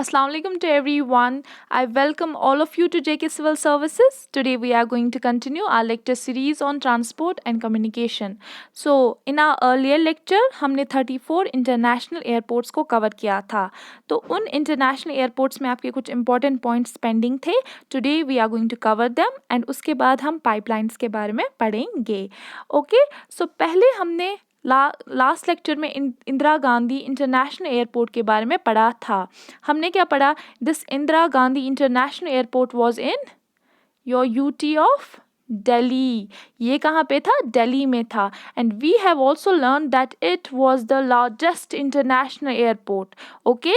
Assalamu alaikum to everyone. I welcome all of you to JK Civil Services. Today we are going to continue our lecture series on transport and communication. So, in our earlier lecture, हमने 34 international airports को cover किया था. तो उन international airports में आपके कुछ important points pending थे. Today we are going to cover them and उसके बाद हम pipelines के बारे में पढ़ेंगे. Okay? So, पहले हमने लास्ट लेक्चर में इंदिरा गांधी इंटरनेशनल एयरपोर्ट के बारे में पढ़ा था. हमने क्या पढ़ा? This Indira Gandhi international airport was in your UT of Delhi. ये कहाँ पे था? दिल्ली में था. And we have also learn that it was the largest international airport. Okay,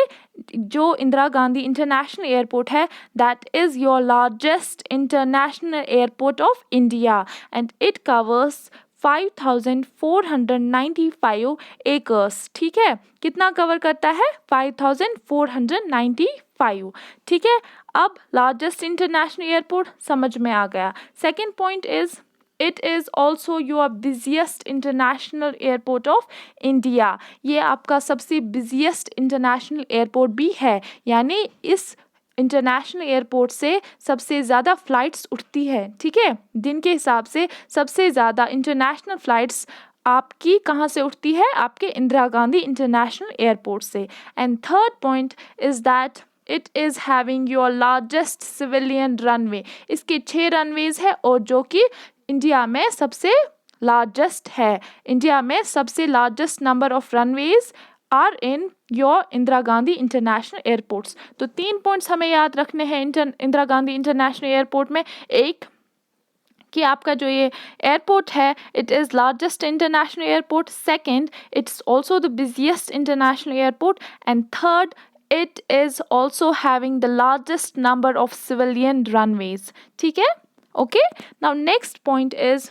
जो इंदिरा गांधी इंटरनेशनल एयरपोर्ट है that is your largest international airport of India and it covers 5495 acres. ठीक है, कितना कवर करता है? 5495. ठीक है, अब लार्जेस्ट इंटरनेशनल एयरपोर्ट समझ में आ गया. Second point is it is also your busiest international airport of India. ये आपका सबसे बिजिएस्ट इंटरनेशनल एयरपोर्ट भी है, यानी इस इंटरनेशनल एयरपोर्ट से सबसे ज़्यादा फ़्लाइट्स उठती है. ठीक है, दिन के हिसाब से सबसे ज़्यादा इंटरनेशनल फ़्लाइट्स आपकी कहाँ से उठती है? आपके इंदिरा गांधी इंटरनेशनल एयरपोर्ट से. And third point is that it is having your largest civilian runway. इसके 6 रनवेज़ है और जो कि इंडिया में सबसे लार्जेस्ट है. इंडिया में सबसे largest number of runways are in your Indira Gandhi international airports. तो 3 पॉइंट्स हमें याद रखने हैं इंदिरा गांधी इंटरनेशनल एयरपोर्ट में. एक कि आपका जो ये एयरपोर्ट है it is largest international airport. Second, it's also the busiest international airport. And third, it is also having the largest number of civilian runways. ठीक है? Okay. Now next point is,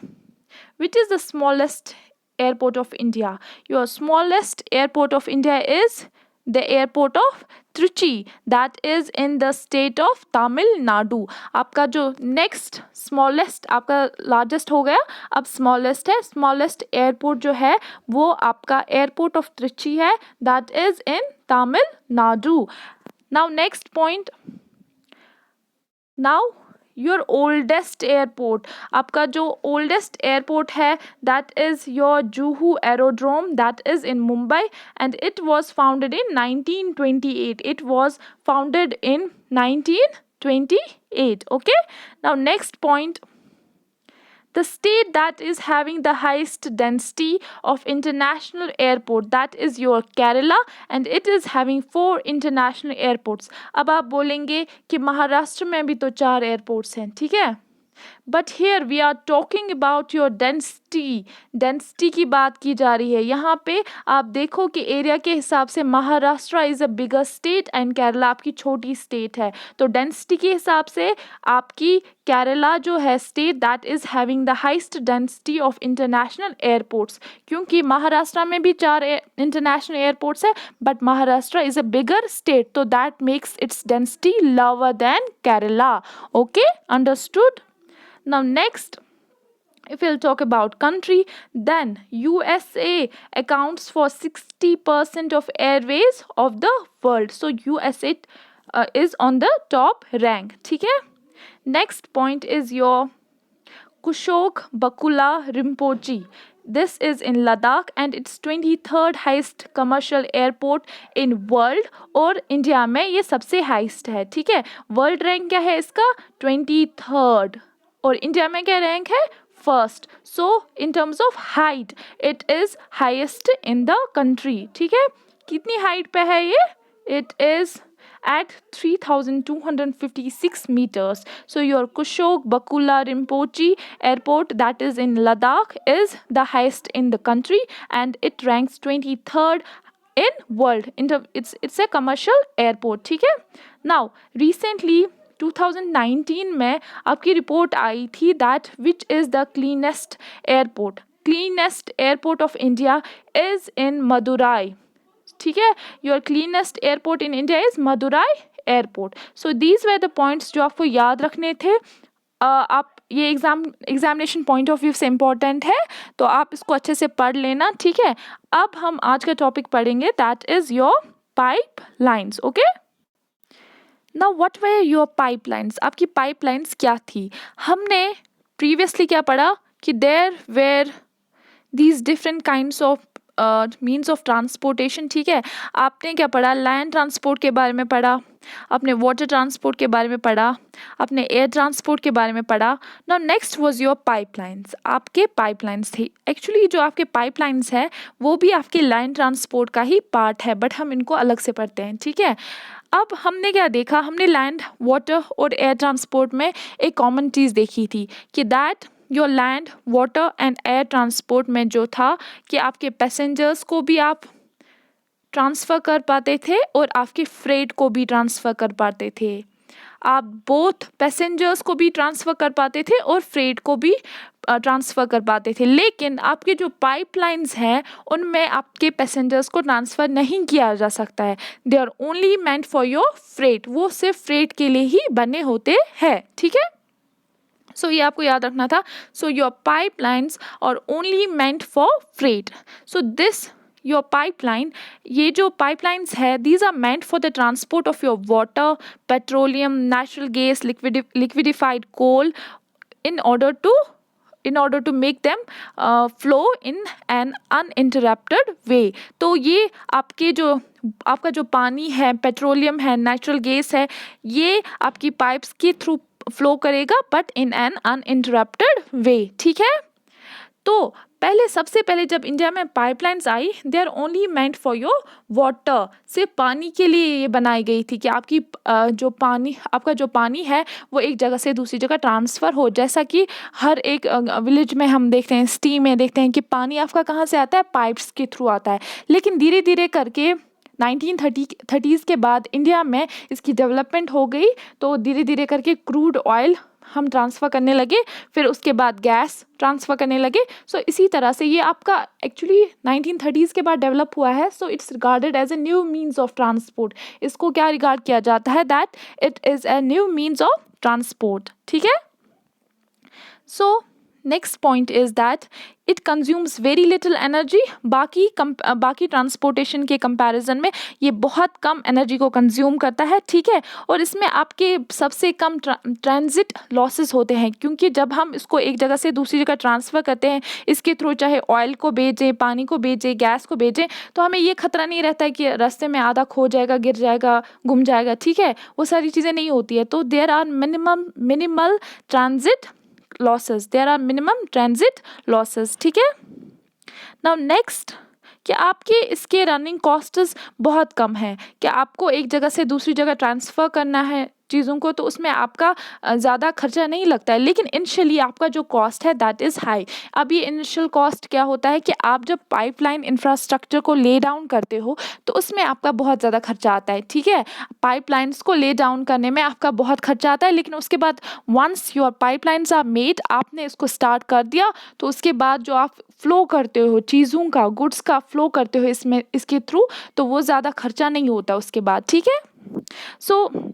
which is the smallest airport of India? Your smallest airport of India is the airport of Trichy, that is in the state of Tamil Nadu. आपका जो next smallest, आपका largest हो गया, अब smallest है. smallest airport जो है वो आपका airport of Trichy है, that is in Tamil Nadu. Now next point. Now your oldest airport, आपका जो ओल्डेस्ट एयरपोर्ट है that is your Juhu aerodrome, that is in Mumbai and it was founded in 1928. It was founded in 1928. Okay, now next point. The state that is having the highest density of international airport, that is your Kerala, and it is having 4 international airports. अब आप बोलेंगे कि महाराष्ट्र में भी तो 4 airports हैं. ठीक है, but here we are talking about your density की बात की जा रही है. यहाँ पे आप देखो कि एरिया के हिसाब से Maharashtra is a bigger state and Kerala आपकी छोटी स्टेट है. तो डेंसिटी के हिसाब से आपकी केरला जो है state that is having the highest density of international airports, क्योंकि महाराष्ट्र में भी 4 इंटरनेशनल एयरपोर्ट्स है but Maharashtra is a bigger state, तो that makes its density lower than Kerala. Okay, understood. Now next, if we'll talk about country, then USA accounts for 60% of airways of the world. So USA is on the top rank. ठीक है. Next point is your Kushok Bakula Rinpoche. This is in Ladakh and it's 23rd highest commercial airport in world. और India में ये सबसे heist है. ठीक है, world rank क्या है इसका? 23rd. और इंडिया में क्या रैंक है? First. So in terms of height it is highest in the country. ठीक है, कितनी हाइट पे है ये? It is at 3256 meters. So your Kushok Bakula Rinpoche airport that is in Ladakh is the highest in the country and it ranks 23rd in world. It's a commercial airport. ठीक है. Now recently 2019 में आपकी report आई थी that which is the cleanest airport. Cleanest airport of India is in Madurai. ठीक है, your cleanest airport in India is Madurai airport. So these were the points जो आपको याद रखने थे. आप ये एग्जामिनेशन पॉइंट ऑफ व्यू से इम्पॉर्टेंट है, तो आप इसको अच्छे से पढ़ लेना. ठीक है, अब हम आज का टॉपिक पढ़ेंगे that is your pipelines. Okay, now what were your pipelines, आपकी पाइपलाइंस क्या थी? हमने प्रीवियसली क्या पढ़ा कि there were these different kinds of means of transportation, ठीक है। आपने क्या पढ़ा? लैंड ट्रांसपोर्ट के बारे में पढ़ा, आपने वाटर ट्रांसपोर्ट के बारे में पढ़ा, आपने एयर ट्रांसपोर्ट के बारे में पढ़ा। Now next was your pipelines, आपके पाइपलाइंस थे। एक्चुअली जो आपके पाइपलाइंस है वो भी आपके लैंड ट्रांसपोर्ट का ही पार्ट है, बट हम इनको अलग से पढ़ते हैं, ठीक है। अब हमने क्या देखा? हमने लैंड, वाटर और एयर ट्रांसपोर्ट में एक कॉमन चीज़ देखी थी कि that your land, water and air transport में जो था कि आपके पैसेंजर्स को भी आप ट्रांसफ़र कर पाते थे और आपके फ्रेट को भी ट्रांसफ़र कर पाते थे। आप बोथ पैसेंजर्स को भी ट्रांसफ़र कर पाते थे और फ्रेट को भी ट्रांसफ़र कर पाते थे। लेकिन आपके जो पाइपलाइंस हैं उनमें आपके पैसेंजर्स को ट्रांसफ़र नहीं किया जा सकता है। They are only meant for your freight, वो सिर्फ फ्रेट के लिए ही बने होते हैं, ठीक है। सो ये आपको याद रखना था। So your pipelines are only meant for freight. So this your pipeline, ये जो पाइपलाइंस है these are meant for the transport of your water, petroleum, natural gas, liquefied coal in order to make them flow in an uninterrupted way। तो ये आपका जो पानी है, petroleum है, नेचुरल गैस है, ये आपकी पाइप्स के थ्रू फ्लो करेगा but in an uninterrupted way, ठीक है। तो सबसे पहले जब इंडिया में पाइपलाइंस आई, they are only meant for your water, सिर्फ पानी के लिए ये बनाई गई थी कि आपका जो पानी है वो एक जगह से दूसरी जगह ट्रांसफ़र हो। जैसा कि हर एक विलेज में हम देखते हैं, सिटी में देखते हैं कि पानी आपका कहाँ से आता है? पाइप्स के थ्रू आता है। लेकिन धीरे धीरे करके 1930s के बाद इंडिया में इसकी डेवलपमेंट हो गई, तो धीरे धीरे करके क्रूड ऑयल हम ट्रांसफ़र करने लगे, फिर उसके बाद गैस ट्रांसफ़र करने लगे। सो इसी तरह से ये आपका एक्चुअली 1930s के बाद डेवलप हुआ है। So it's regarded as a new means of transport. इसको क्या रिगार्ड किया जाता है? That it is a new means of transport, ठीक है। So next point is that it consumes very little energy. बाकी ट्रांसपोर्टेशन के कंपैरिजन में ये बहुत कम एनर्जी को कंज्यूम करता है, ठीक है। और इसमें आपके सबसे कम ट्रांजिट लॉसेस होते हैं, क्योंकि जब हम इसको एक जगह से दूसरी जगह ट्रांसफ़र करते हैं इसके थ्रू, चाहे ऑयल को भेजें, पानी को भेजें, गैस को भेजें, तो हमें ये खतरा नहीं रहता है कि रास्ते में आधा खो जाएगा, गिर जाएगा, गुम जाएगा, ठीक है। वो सारी चीज़ें नहीं होती है। तो there are minimal transit losses, there are minimum transit losses, ठीक है। नाउ नेक्स्ट, कि आपके इसके रनिंग कॉस्ट्स बहुत कम है, कि आपको एक जगह से दूसरी जगह ट्रांसफ़र करना है चीज़ों को, तो उसमें आपका ज़्यादा खर्चा नहीं लगता है। लेकिन इनिशियली आपका जो कॉस्ट है दैट इज़ हाई। अब ये इनिशियल कॉस्ट क्या होता है कि आप जब पाइपलाइन इंफ्रास्ट्रक्चर को ले डाउन करते हो तो उसमें आपका बहुत ज़्यादा खर्चा आता है, ठीक है। पाइपलाइंस को ले डाउन करने में आपका बहुत खर्चा आता है, लेकिन उसके बाद once your pipelines are made, आपने इसको स्टार्ट कर दिया, तो उसके बाद जो आप फ्लो करते हो चीज़ों का, गुड्स का फ्लो करते हो इसके थ्रू, तो वो ज़्यादा खर्चा नहीं होता उसके बाद, ठीक है। सो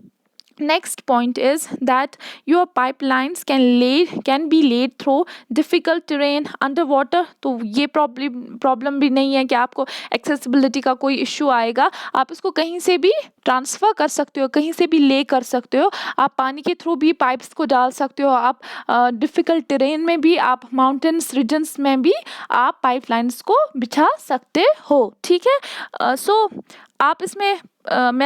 next point is that your pipelines can be laid through difficult terrain underwater। तो ये प्रॉब्लम भी नहीं है कि आपको accessibility का कोई इश्यू आएगा। आप इसको कहीं से भी ट्रांसफ़र कर सकते हो, कहीं से भी ले कर सकते हो। आप पानी के थ्रू भी पाइप्स को डाल सकते हो। आप डिफ़िकल्ट टेरेन में भी, आप माउंटेन्स रीजन्स में भी आप पाइपलाइंस को बिछा सकते हो, ठीक है। सो आप इसमें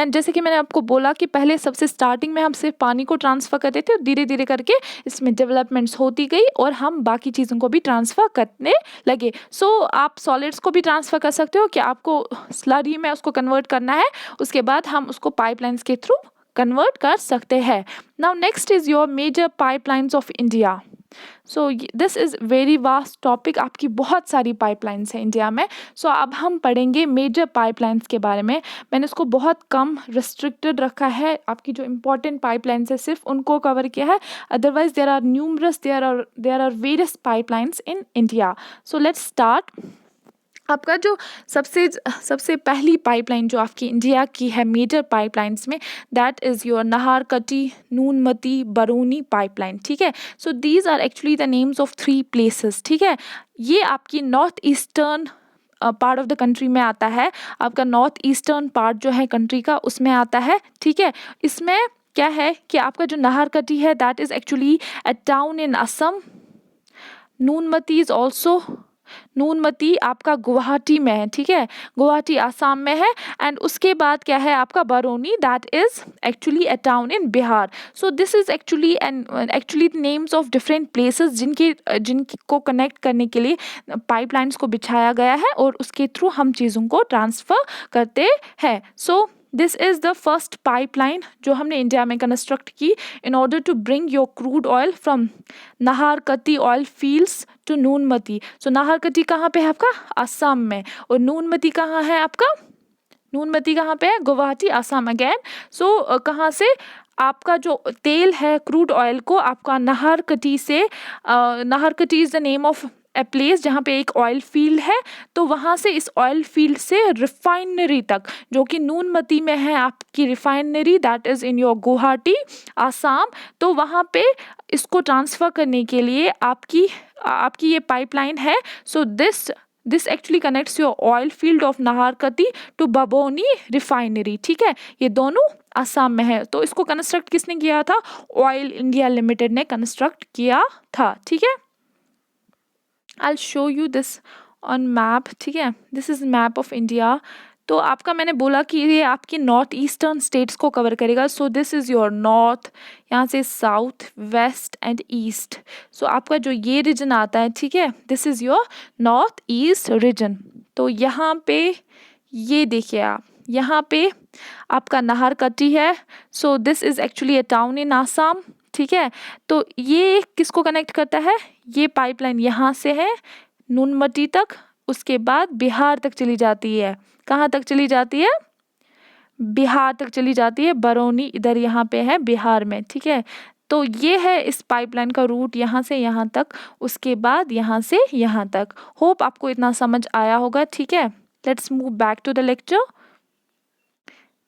जैसे कि मैंने आपको बोला कि पहले सबसे स्टार्टिंग में हम सिर्फ पानी को ट्रांसफ़र करते थे, और धीरे धीरे करके इसमें डेवलपमेंट्स होती गई और हम बाकी चीज़ों को भी ट्रांसफ़र करने लगे। सो आप सॉलिड्स को भी ट्रांसफ़र कर सकते हो कि आपको स्लरी में उसको कन्वर्ट करना है, उसके बाद हम उसको पाइपलाइंस के थ्रू कन्वर्ट कर सकते हैं। Now next is your major pipelines of India. So this is very vast topic. आपकी बहुत सारी पाइपलाइंस हैं इंडिया में। सो अब हम पढ़ेंगे मेजर पाइपलाइंस के बारे में। मैंने इसको बहुत कम रिस्ट्रिक्टेड रखा है, आपकी जो इम्पोर्टेंट पाइपलाइंस है सिर्फ उनको कवर किया है। Otherwise there are numerous, there are various pipelines in India. So let's start. आपका जो सबसे पहली पाइपलाइन जो आपकी इंडिया की है मेजर पाइपलाइंस में, that is your Naharkatiya Noonmati Barauni pipeline, ठीक है। So these are actually the names of 3 places, ठीक है। ये आपकी north eastern part of the country में आता है। आपका नॉर्थ ईस्टर्न पार्ट जो है कंट्री का उसमें आता है, ठीक है। इसमें क्या है कि आपका जो नाहरकटी है that is actually a town in Assam. Noonmati is also, Noonmati आपका गुवाहाटी में है, ठीक है, गुवाहाटी आसाम में है. एंड उसके बाद क्या है आपका Barauni, that is actually a town in Bihar. So this is actually and actually names of different places जिनको कनेक्ट करने के लिए पाइपलाइंस को बिछाया गया है और उसके थ्रू हम चीज़ों को ट्रांसफ़र करते हैं. So this is the first pipeline जो हमने इंडिया में कंस्ट्रक्ट की in order to bring your crude oil from Naharkatiya oil fields to Noonmati. So Naharkatiya कहाँ पे है आपका, असम में, और नूनमती कहाँ है आपका, नूनमती कहाँ पे है, गुवाहाटी आसाम अगेन. सो कहाँ से आपका जो तेल है क्रूड ऑयल को आपका नाहरकटी से, Naharkatiya is the name of a place जहाँ पे एक ऑयल फील्ड है. तो वहाँ से इस ऑयल फील्ड से रिफाइनरी तक जो कि नूनमती में है आपकी refinery, that is in your Guwahati Assam. तो वहाँ पे इसको ट्रांसफ़र करने के लिए आपकी ये पाइपलाइन है. So this actually connects your oil field of Naharkatiya to Barauni refinery. ठीक है, ये दोनों आसाम में है. तो इसको कंस्ट्रक्ट किसने किया था, ऑयल इंडिया लिमिटेड ने कंस्ट्रक्ट किया था. ठीक है, I will show you this on map. ठीक है, this is map of India. तो आपका मैंने बोला कि ये आपकी नॉर्थ ईस्टर्न स्टेट्स को कवर करेगा. सो दिस इज़ योर नॉर्थ, यहाँ से साउथ, वेस्ट एंड ईस्ट. सो आपका जो ये रीजन आता है, ठीक है, this is your north east region. तो यहाँ पे ये देखिए आप, यहाँ पे आपका नाहरकटी है. So this is actually a town इन आसाम. ठीक है, तो ये किसको कनेक्ट करता है, ये पाइपलाइन यहाँ से है नूनमती तक, उसके बाद बिहार तक चली जाती है. कहाँ तक चली जाती है, बिहार तक चली जाती है. बरौनी इधर यहाँ पे है बिहार में. ठीक है, तो ये है इस पाइपलाइन का रूट, यहाँ से यहाँ तक, उसके बाद यहाँ से यहाँ तक. होप आपको इतना समझ आया होगा. ठीक है, let's move back to the lecture.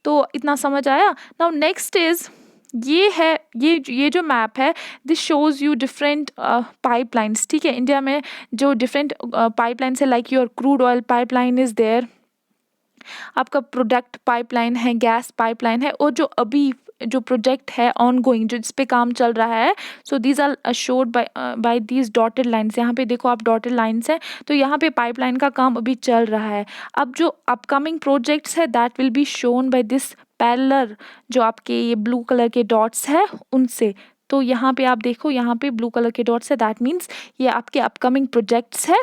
तो इतना समझ आया. नाउ नेक्स्ट इज ये है, ये जो मैप है this shows you different pipelines. ठीक है, इंडिया में जो डिफरेंट पाइपलाइंस है, like your crude oil pipeline is there, आपका प्रोडक्ट पाइपलाइन है, गैस पाइपलाइन है, और जो अभी जो प्रोजेक्ट है ऑन गोइंग, जो जिस पे काम चल रहा है. So these are showed by these dotted lines. यहाँ पे देखो आप डॉटेड लाइन्स हैं, तो यहाँ पे पाइपलाइन का काम अभी चल रहा है. अब जो अपकमिंग प्रोजेक्ट्स है that will be shown by this parallel, जो आपके ये ब्लू कलर के डॉट्स है उनसे. तो यहाँ पे आप देखो, यहाँ पे ब्लू कलर के डॉट्स है, दैट मीन्स ये आपके अपकमिंग प्रोजेक्ट्स है.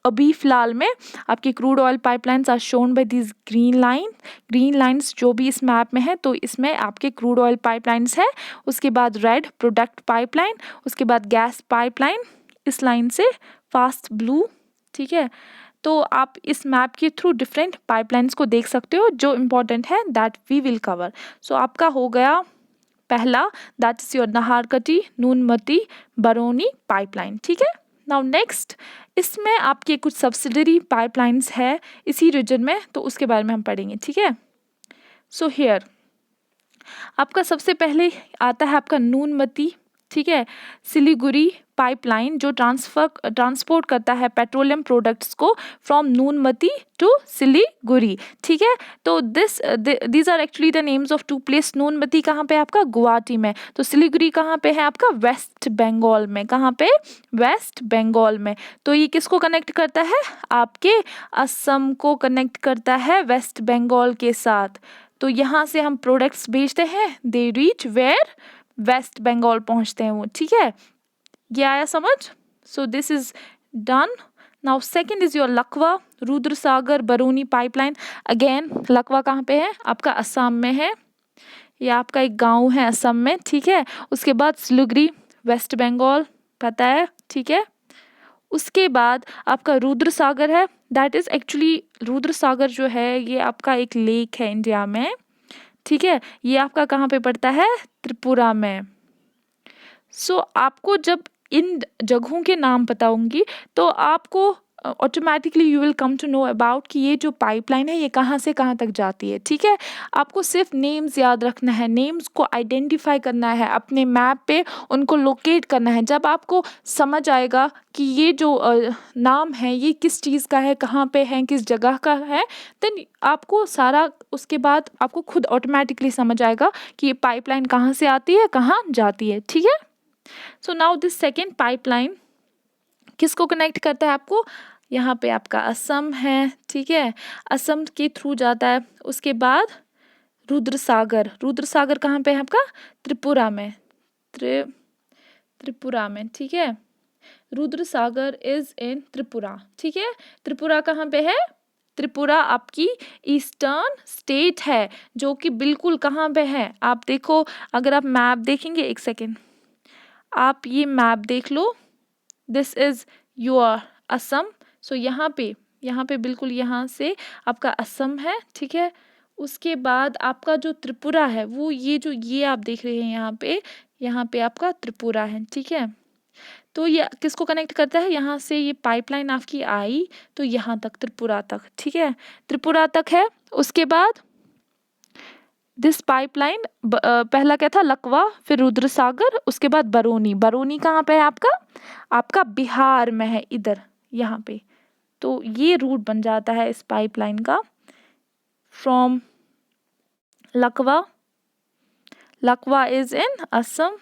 अभी फ़िलहाल में आपकी crude oil pipelines are shown by this green lines जो भी इस मैप में है. तो इसमें आपके क्रूड ऑयल पाइपलाइंस है, उसके बाद रेड प्रोडक्ट पाइपलाइन, उसके बाद गैस पाइपलाइन इस लाइन से फास्ट ब्लू. ठीक है, तो आप इस मैप के थ्रू डिफरेंट पाइपलाइंस को देख सकते हो जो इम्पोर्टेंट है that we will cover. So आपका हो गया पहला, that is your Naharkatiya Noonmati Barauni pipeline. ठीक है, नाउ नेक्स्ट इसमें आपके कुछ सब्सिडरी पाइपलाइंस है इसी रीजन में, तो उसके बारे में हम पढ़ेंगे. ठीक है, सो हियर आपका सबसे पहले आता है आपका नूनमती. ठीक है, सिलीगुड़ी पाइपलाइन जो ट्रांसपोर्ट करता है पेट्रोलियम प्रोडक्ट्स को फ्रॉम नूनमती टू सिलीगुड़ी. ठीक है, तो these are actually the names of two place. Noonmati कहाँ पे है आपका, गुवाहाटी में. तो सिलीगुड़ी कहाँ पे है आपका, वेस्ट बंगाल में. कहाँ पे, वेस्ट बंगाल में. तो ये किसको कनेक्ट करता है, आपके असम को कनेक्ट करता है वेस्ट बंगाल के साथ. तो यहाँ से हम प्रोडक्ट्स बेचते हैं, they reach where, West Bengal पहुँचते हैं वो. ठीक है, ये आया समझ. So this is done. Now second is your Lakhwa Rudra Sagar Barauni pipeline. Again Lakhwa कहाँ पे है आपका, असम में है. ये आपका एक गांव है असम में. ठीक है, उसके बाद सिलीगुड़ी वेस्ट बंगाल, पता है. ठीक है, उसके बाद आपका रुद्र सागर है, दैट इज़ एक्चुअली रुद्र सागर जो है ये आपका एक लेक है इंडिया में. ठीक है, ये आपका कहाँ पे पड़ता है, त्रिपुरा में. सो आपको जब इन जगहों के नाम पता होंगी तो आपको automatically you will come to know about कि ये जो पाइपलाइन है ये कहाँ से कहाँ तक जाती है, ठीक है। आपको सिर्फ नेम्स याद रखना है, नेम्स को आइडेंटिफाई करना है, अपने मैप पे उनको लोकेट करना है। जब आपको समझ आएगा कि ये जो नाम है ये किस चीज़ का है, कहाँ पे है, किस जगह का है, देन आपको सारा उसके बाद आपको खुद ऑटोमेटिकली समझ आएगा कि ये पाइपलाइन कहाँ से आती है, कहाँ जाती है, ठीक है। So now this second pipeline किसको कनेक्ट करता है आपको, यहाँ पे आपका असम है, ठीक है, असम के थ्रू जाता है। उसके बाद रुद्रसागर, रुद्रसागर कहाँ पे है आपका, त्रिपुरा में, त्रिपुरा में, ठीक है। रुद्रसागर इज इन त्रिपुरा, ठीक है। त्रिपुरा कहाँ पे है, त्रिपुरा आपकी ईस्टर्न स्टेट है, जो कि बिल्कुल कहाँ पे है, आप देखो, अगर आप मैप देखेंगे, एक सेकेंड, आप ये मैप देख लो, दिस इज योर असम। सो यहाँ पे बिल्कुल यहाँ से आपका असम है, ठीक है। उसके बाद आपका जो त्रिपुरा है वो ये आप देख रहे हैं यहाँ पे आपका त्रिपुरा है, ठीक है। तो ये किसको कनेक्ट करता है, यहाँ से ये पाइपलाइन आपकी आई तो यहाँ तक त्रिपुरा तक, ठीक है, त्रिपुरा तक है। उसके बाद दिस पाइपलाइन पहला क्या था, लकवा, फिर रुद्रसागर, उसके बाद बरौनी। बरौनी कहाँ पे है आपका बिहार में है, इधर यहाँ पे। तो ये रूट बन जाता है इस पाइपलाइन का, फ्रॉम लकवा, लकवा इज इन असम,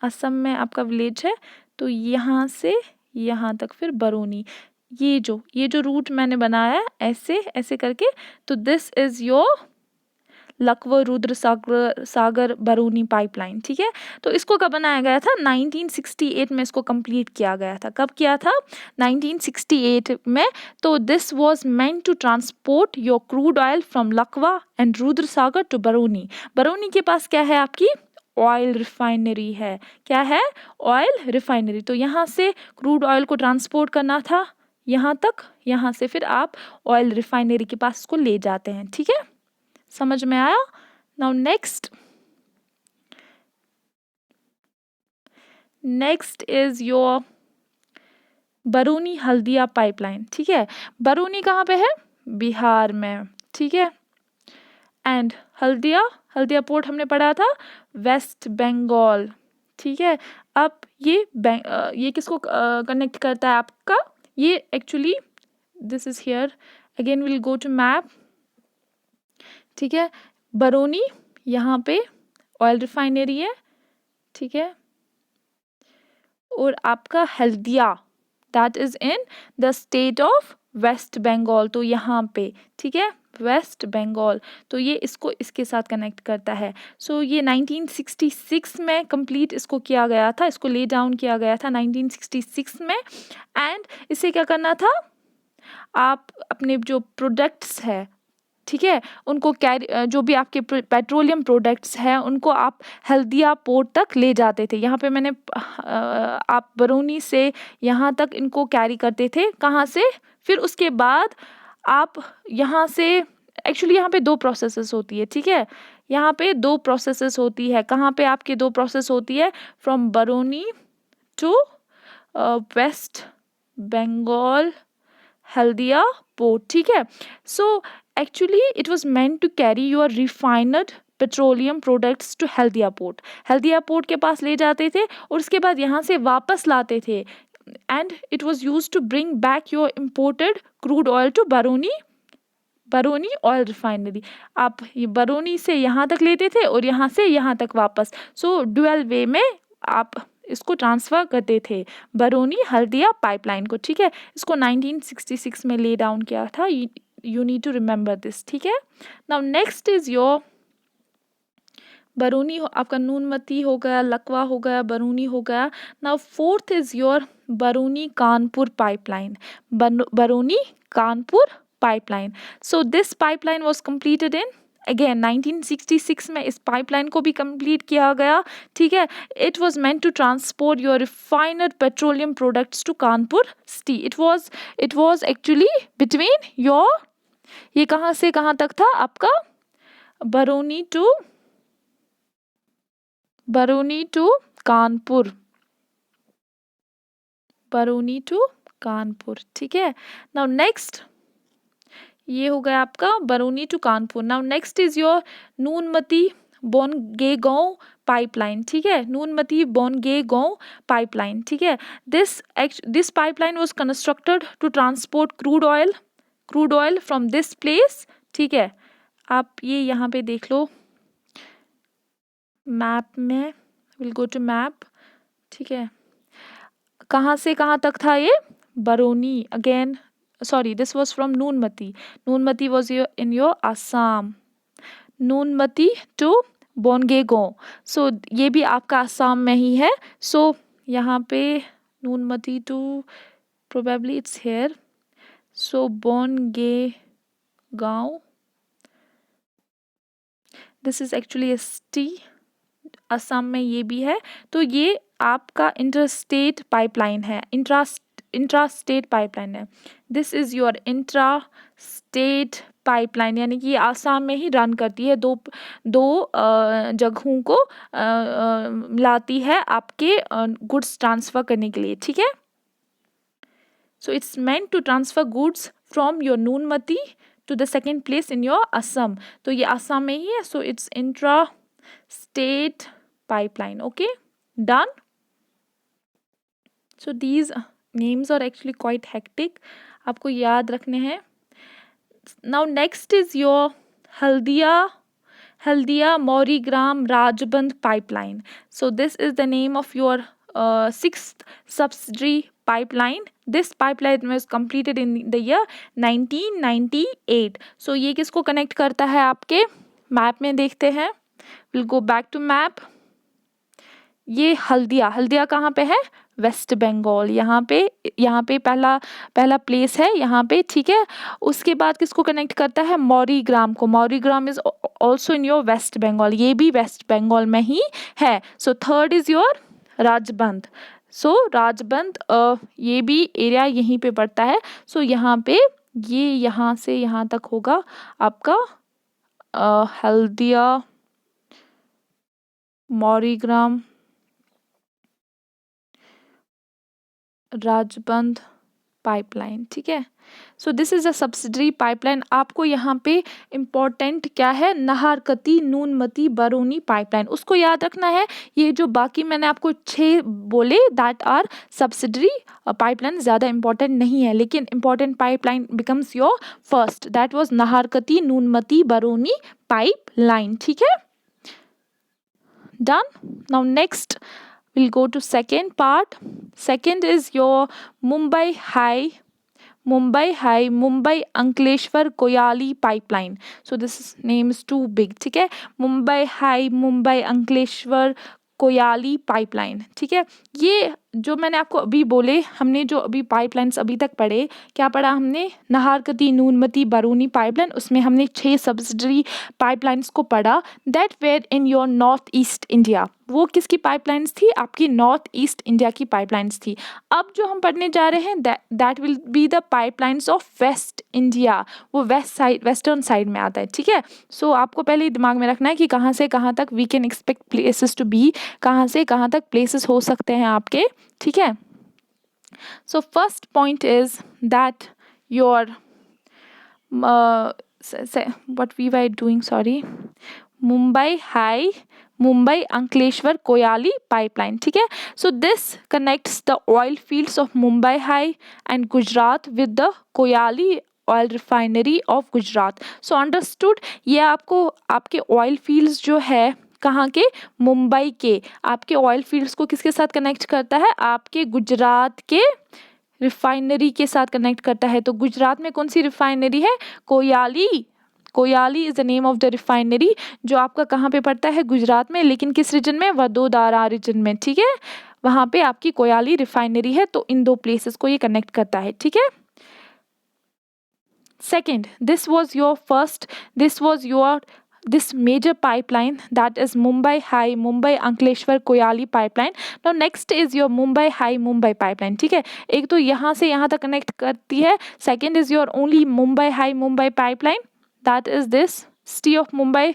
असम में आपका विलेज है, तो यहाँ से यहाँ तक फिर बरौनी। ये जो रूट मैंने बनाया है ऐसे ऐसे करके, तो दिस इज योर लकवा रुद्र सागर बरौनी पाइपलाइन, ठीक है। तो इसको कब बनाया गया था, 1968 में इसको कंप्लीट किया गया था। कब किया था, 1968 में। तो this was meant to transport your crude oil from Lakwa and Rudra Sagar to Barauni. Barauni के पास क्या है आपकी, ऑयल रिफाइनरी है। क्या है, ऑयल रिफाइनरी। तो यहाँ से क्रूड ऑयल को ट्रांसपोर्ट करना था यहाँ तक, यहाँ से फिर आप ऑयल रिफाइनरी के पास इसको ले जाते हैं, ठीक है, समझ में आया। Now next is your Barauni Haldia pipeline, ठीक है। बरौनी कहाँ पे है, बिहार में, ठीक है। एंड हल्दिया पोर्ट हमने पढ़ा था वेस्ट बंगाल, ठीक है। अब ये किसको कनेक्ट करता है आपका, ये actually this is here, again will go to map, ठीक है। बरौनी यहाँ पे ऑयल रिफाइनरी है, ठीक है। और आपका Haldia that is in the state of West Bengal, तो यहाँ पे, ठीक है, वेस्ट बंगाल। तो ये इसको इसके साथ कनेक्ट करता है। सो ये 1966 में कंप्लीट इसको किया गया था, इसको ले डाउन किया गया था 1966 में। एंड इसे क्या करना था, आप अपने जो प्रोडक्ट्स है, ठीक है, उनको कैरी, जो भी आपके पेट्रोलियम प्रोडक्ट्स हैं उनको आप हल्दिया पोर्ट तक ले जाते थे। यहाँ पे मैंने आप बरौनी से यहाँ तक इनको कैरी करते थे, कहाँ से, फिर उसके बाद आप यहाँ से, एक्चुअली यहाँ पे दो प्रोसेसेस होती है, ठीक है, यहाँ पे दो प्रोसेसेस होती है। कहाँ पे आपके दो प्रोसेस होती है, from Barauni to West Bengal Haldia port, ठीक है। So actually it was meant to carry your refined petroleum products to Haldia port. Haldia port के पास ले जाते थे और उसके बाद यहाँ से वापस लाते थे। And it was use to bring back your imported crude oil to Barauni oil refinery. आप ये बरौनी से यहाँ तक लेते थे और यहाँ से यहाँ तक वापस। सो ड्यूअल वे में आप इसको ट्रांसफ़र करते थे, बरौनी हल्दिया पाइपलाइन को, ठीक है। इसको 1966 में ले डाउन किया था, you need to remember this, ठीक है। Now next is your Barauni, आपका नूनमती हो गया, लकवा हो गया, बरौनी हो गया। Now fourth is your Barauni Kanpur pipeline, Barauni Kanpur pipeline. So this pipeline was completed in again 1966 में इस पाइपलाइन को भी कंप्लीट किया गया, ठीक है। It was meant to transport your refined petroleum products to Kanpur city. It was actually between your, ये कहाँ से कहाँ तक था आपका, बरौनी टू कानपुर, बरौनी टू कानपुर, ठीक है। नाउ नेक्स्ट, ये हो गया आपका Barauni to Kanpur. Now next is your Noonmati Bongaigaon pipeline, ठीक है, नूनमती बोनगेगांव पाइपलाइन, ठीक है। This pipeline was constructed to transport crude oil from this place, ठीक है। आप ये यहाँ पे देख लो मैप में, विल गो टू मैप, ठीक है। कहाँ से कहाँ तक था ये? Barauni, again sorry, this was from Noonmati was in your Assam, Noonmati to Bongaigaon, so ये भी आपका आसाम में ही है। सो यहाँ पे Noonmati to probably it's here, so Bongaigaon, this is actually east, Assam में ये भी है। तो ये आपका इंटरस्टेट पाइपलाइन है, इंट्रास्टेट पाइपलाइन है। This is your intrastate pipeline, यानी कि ये आसाम में ही रन करती है, दो जगहों को मिलाती है आपके गुड्स ट्रांसफर करने के लिए, ठीक है। So it's meant to transfer goods from your Noonmati to the second place in your Assam, तो ये असम में ही है। So it's intrastate pipeline, okay, done. So these names are actually quite hectic, आपको याद रखने हैं। Now next is your Haldia मौरीग्राम राजबंद pipeline. So this is the name of your sixth subsidiary pipeline. This pipeline was completed in the year 1998. So ये किसको connect करता है? आपके map में देखते हैं, we'll go back to map. ये हल्दिया कहाँ पे है? वेस्ट बंगाल, यहाँ पे पहला प्लेस है यहाँ पे, ठीक है। उसके बाद किसको कनेक्ट करता है? मौरीग्राम को, Mourigram is also in your West Bengal, ये भी वेस्ट बंगाल में ही है। So third is your Rajbandh, so Rajbandh ये भी एरिया यहीं पे पड़ता है। सो यहाँ पे ये यहाँ से यहाँ तक होगा आपका हल्दिया मौरीग्राम राजबंद पाइपलाइन, ठीक है। So this is a subsidiary pipeline. आपको यहाँ पे इम्पोर्टेंट क्या है? नाहरकती नूनमती बरौनी पाइपलाइन, उसको याद रखना है। ये जो बाकी मैंने आपको 6 बोले दैट आर सब्सिडरी पाइपलाइन, ज़्यादा इंपॉर्टेंट नहीं है, लेकिन important pipeline becomes your first, that was Naharkatiya Noonmati Barauni pipeline, ठीक है, done. Now next we'll go to second part. Second is your Mumbai High Mumbai Ankleshwar Koyali pipeline. So this name is too big, ठीक है। Mumbai High Mumbai Ankleshwar Koyali pipeline, ठीक है। ये जो मैंने आपको अभी बोले, हमने जो अभी पाइपलाइंस अभी तक पढ़े, क्या पढ़ा हमने? नाहरकती नूनमती बरौनी पाइपलाइन, उसमें हमने 6 सब्सिडरी पाइपलाइंस को पढ़ा, that were in your north east India. वो किसकी पाइपलाइंस थी? आपकी नॉर्थ ईस्ट इंडिया की पाइपलाइंस थी। अब जो हम पढ़ने जा रहे हैं that will be the pipelines of west India, वो वेस्टर्न साइड में आता है, ठीक है। सो आपको पहले ही दिमाग में रखना है कि कहाँ से कहाँ तक we can expect places to be, कहाँ से कहाँ तक प्लेसेस हो सकते हैं आपके, ठीक है। So first point is that your what we were doing, sorry, Mumbai Ankleshwar Koyali pipeline, ठीक है। So this connects the oil fields of Mumbai High and Gujarat with the Koyali oil refinery of Gujarat. So understood, ये आपको आपके oil fields जो है कहाँ के? मुंबई के आपके ऑयल फील्ड्स को किसके साथ कनेक्ट करता है? आपके गुजरात के रिफाइनरी के साथ कनेक्ट करता है। तो गुजरात में कौन सी रिफाइनरी है? Koyali is the name of the refinery, जो आपका कहाँ पे पड़ता है? गुजरात में, लेकिन किस रीजन में? वडोदरा रीजन में, ठीक है। वहाँ पे आपकी कोयाली रिफाइनरी है, तो इन 2 प्लेसेस को ये कनेक्ट करता है, ठीक है। Second, this was your this major pipeline, that is Mumbai High Mumbai Ankleshwar Koyali pipeline. Now next is your Mumbai High Mumbai pipeline, ठीक है। एक तो यहाँ से यहाँ तक कनेक्ट करती है। Second is your only Mumbai High Mumbai pipeline, that is this city of Mumbai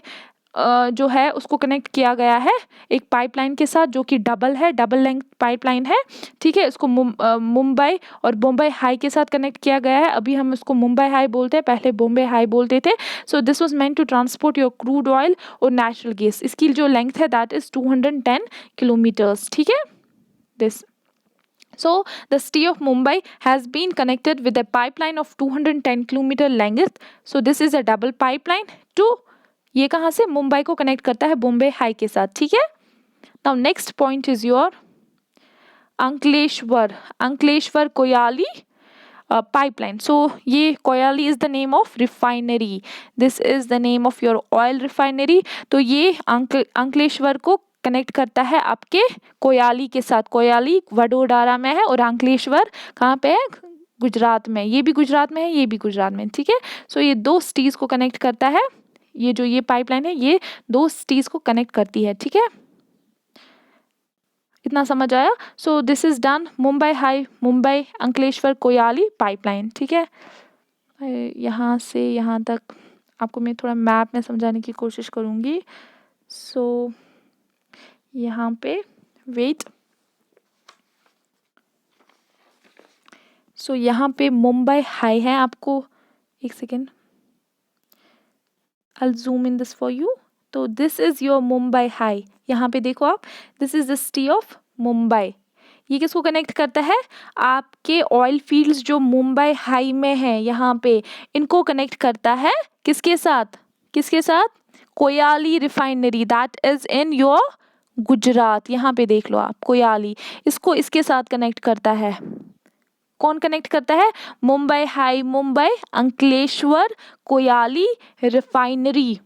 जो है उसको कनेक्ट किया गया है एक पाइपलाइन के साथ जो कि डबल लेंथ पाइपलाइन है, ठीक है। इसको मुंबई और बॉम्बे हाई के साथ कनेक्ट किया गया है। अभी हम इसको मुंबई हाई बोलते हैं, पहले बॉम्बे हाई बोलते थे। So this was meant to transport your crude oil और नेचुरल गैस। इसकी जो लेंथ है दैट इज 210 किलोमीटर्स, ठीक है। This So the city of Mumbai has been connected with a pipeline of 210 kilometer length. So this is a double pipeline to ये कहाँ से मुंबई को कनेक्ट करता है बॉम्बे हाई के साथ, ठीक है। Now next point is your Ankleshwar Koyali pipeline. So ये कोयाली is the name of refinery. This is the name of your oil refinery. तो ये अंकलेश्वर को कनेक्ट करता है आपके कोयाली के साथ। कोयाली वडोदरा में है और अंकलेश्वर कहाँ पे है? गुजरात में। ये भी गुजरात में है, ये भी गुजरात में, ठीक है। सो ये दो सिटीज़ को कनेक्ट करता है। ये जो ये पाइपलाइन है ये दो सिटीज़ को कनेक्ट करती है, ठीक है। इतना समझ आया? So this is done Mumbai High, Mumbai Ankleshwar Koyali pipeline, ठीक है। यहाँ से यहाँ तक आपको मैं थोड़ा मैप में समझाने की कोशिश करूँगी। सो यहाँ पे वेट, सो यहाँ पे मुंबई हाई है। आपको एक second, I'll zoom in this for you. तो this is your Mumbai high. यहाँ पे देखो आप, this is the city of Mumbai. ये किसको कनेक्ट करता है? आपके ऑयल फील्ड्स जो मुंबई हाई में है यहाँ पे, इनको कनेक्ट करता है किसके साथ? किसके साथ? Koyali refinery that is in your Gujarat. यहाँ पे देख लो आप, कोयाली इसको इसके साथ कनेक्ट करता है। कौन कनेक्ट करता है? Mumbai High, Mumbai Ankleshwar Koyali refinery.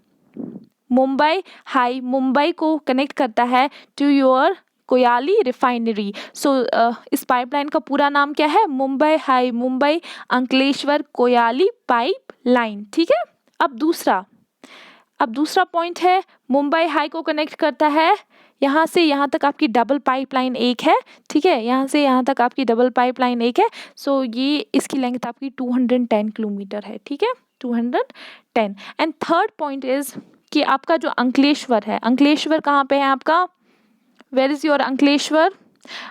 Mumbai High Mumbai को कनेक्ट करता है to your Koyali refinery. So इस पाइपलाइन का पूरा नाम क्या है? मुंबई हाई मुंबई अंकलेश्वर कोयाली पाइपलाइन, ठीक है। अब दूसरा पॉइंट है, मुंबई हाई को कनेक्ट करता है यहाँ से यहाँ तक आपकी डबल पाइपलाइन एक है, ठीक है। यहाँ से यहाँ तक आपकी डबल पाइपलाइन एक है। सो ये इसकी लेंथ आपकी 210 किलोमीटर है, ठीक है, 210। एंड थर्ड पॉइंट इज कि आपका जो अंकलेश्वर है, अंकलेश्वर कहाँ पे है आपका? Where is your Ankleshwar?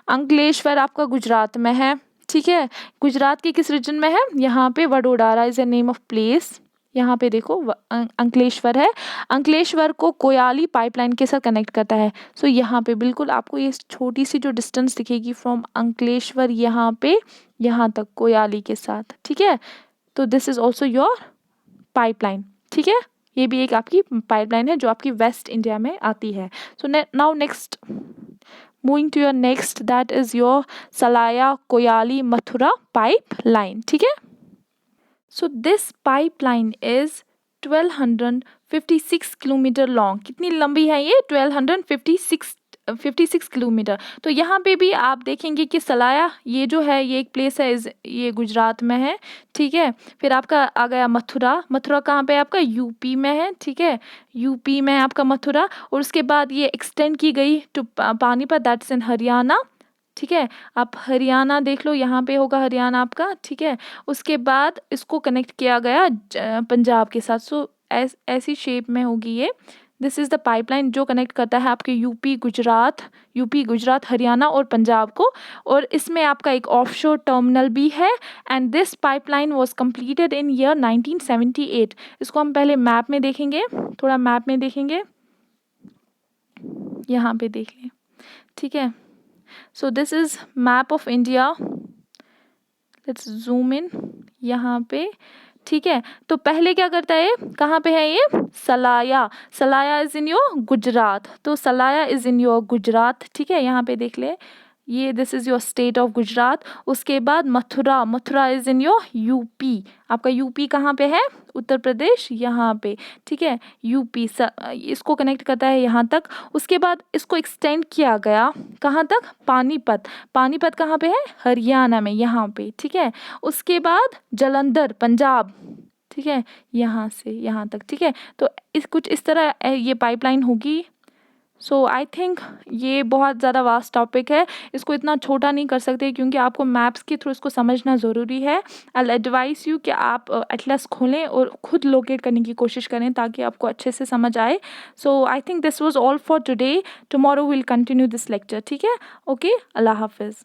Ankleshwar आपका गुजरात में है, ठीक है। गुजरात के किस रीजन में है? यहाँ पे Vadodara is a name of place. यहाँ पे देखो अंकलेश्वर है। अंकलेश्वर को कोयाली पाइपलाइन के साथ कनेक्ट करता है। सो यहाँ पे बिल्कुल आपको ये छोटी सी जो डिस्टेंस दिखेगी फ्रॉम अंकलेश्वर यहाँ पे यहाँ तक कोयाली के साथ, ठीक है। तो this is also your pipeline, ठीक है। ये भी एक आपकी पाइपलाइन है जो आपकी वेस्ट इंडिया में आती है। So now next, moving to your next, that is your Salaya Koyali Mathura pipeline, ठीक है। So this pipeline is 1256 kilometre long. कितनी लंबी है ये? 1256 किलोमीटर। तो यहाँ पे भी आप देखेंगे कि सलाया ये जो है ये एक प्लेस है, ये गुजरात में है, ठीक है। फिर आपका आ गया मथुरा। मथुरा कहाँ पे है आपका? यूपी में है, ठीक है। यूपी में है आपका मथुरा। और उसके बाद ये एक्सटेंड की गई to Panipat, that's in Haryana, ठीक है। आप हरियाणा देख लो, यहाँ पे होगा हरियाणा आपका, ठीक है। उसके बाद इसको कनेक्ट किया गया पंजाब के साथ। सो ऐसी शेप में होगी ये। दिस इज़ द पाइपलाइन जो कनेक्ट करता है आपके यूपी गुजरात हरियाणा और पंजाब को। और इसमें आपका एक ऑफशोर टर्मिनल भी है। And this pipeline was completed in year 1978। इसको हम पहले मैप में देखेंगे, थोड़ा मैप में देखेंगे, यहाँ पे देख लें, ठीक है। So this is map of India. Let's zoom in यहाँ पे, ठीक है। तो पहले क्या करता है, कहाँ पे है ये? सलाया इज इन योर गुजरात। तो सलाया इज इन योर गुजरात, ठीक है। यहाँ पे देख ले, ये this is your state of Gujarat. उसके बाद Mathura is in your UP. आपका यूपी कहाँ पे है? उत्तर प्रदेश, यहाँ पे, ठीक है। यूपी इसको कनेक्ट करता है यहाँ तक। उसके बाद इसको एक्सटेंड किया गया कहाँ तक? पानीपत कहाँ पे है? हरियाणा में, यहाँ पे, ठीक है। उसके बाद जलंधर पंजाब, ठीक है, यहाँ से यहाँ तक, ठीक है। तो कुछ इस तरह ये पाइपलाइन होगी। सो आई थिंक ये बहुत ज़्यादा वास्ट टॉपिक है, इसको इतना छोटा नहीं कर सकते क्योंकि आपको मैप्स के थ्रू इसको समझना ज़रूरी है। आई एडवाइस यू कि आप एटलस खोलें और खुद लोकेट करने की कोशिश करें ताकि आपको अच्छे से समझ आए। So I think this was all for today, tomorrow will continue this lecture, ठीक है? ओके, अल्लाह हाफिज़।